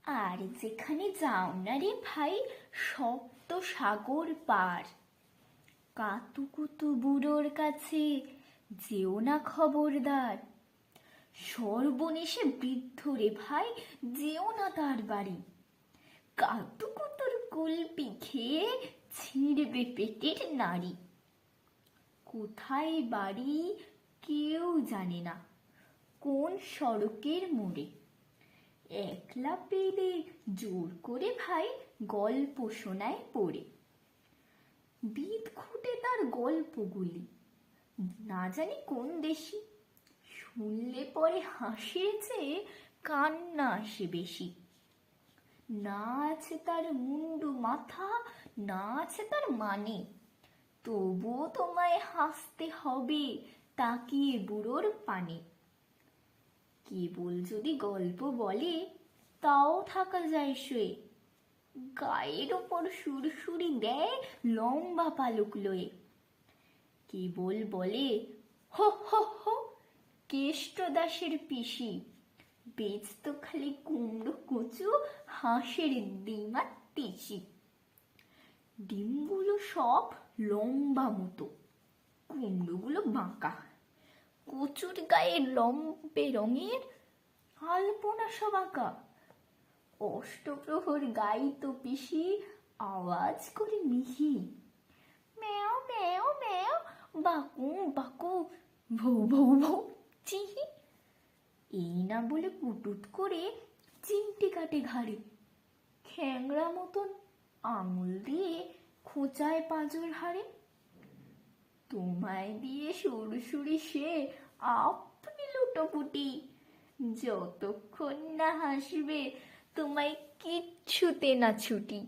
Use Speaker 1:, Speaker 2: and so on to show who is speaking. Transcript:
Speaker 1: আর যেখানে যাও না রে ভাই, সপ্ত সাগর পার, কাতুকুতু বুড়োর কাছে যেও না খবরদার। সর্বনেশে বৃদ্ধ রে ভাই, যেও না তার বাড়ি। কাতুকুতুর কুলপি খেয়ে ছিঁড়বে পেটের নাড়ি। কোথায় বাড়ি কেউ জানে না, কোন সড়কের মোড়ে। একলা পেলে জোর করে ভাই গল্প শোনায় পড়ে। বিদ খুঁটে তার গল্পগুলি, না জানি কোন দেশি। শুনলে পরে হাসির চেয়ে কান্না আসে বেশি। না আছে তার মুন্ডু মাথা, না আছে তার মানে, তবুও তোমায় হাসতে হবে তাকিয়ে বুড়োর পানে। কেবল যদি গল্প বলে, তাও থাকা যায় শুয়ে। গায়ের ওপর সুরসুরি দেয় লম্বা পালক লয়ে। কেবল বলে, হো হো হো, কেষ্ট দাসের পিসি বেচতো খালি কুমড়ো কচু, হাঁসের ডিম আর তিসি। ডিমগুলো সব লম্বা মতো, কুমড়োগুলো বাঁকা, কচুর গায়ে লম্বে রঙের আলপনা সব আঁকা। অষ্টপ্রহর গাইতো পিসি আওয়াজ করে মিহি, ম্যাও ম্যাও ম্যাও, বাকু বাকু, ভৌ ভৌ ভৌ, চিহি। এই না বলে কুটুট করে চিমটি কাটে ঘাড়ে, খ্যাংরা মতন আঙুল দিয়ে খোঁচায় পাঁজর হাড়ে। তোমায় দিয়ে সুরসুরি সে আপনি লুটোপুটি, যতক্ষণ না হাসবে তোমায় কিচ্ছুতে না ছুটি।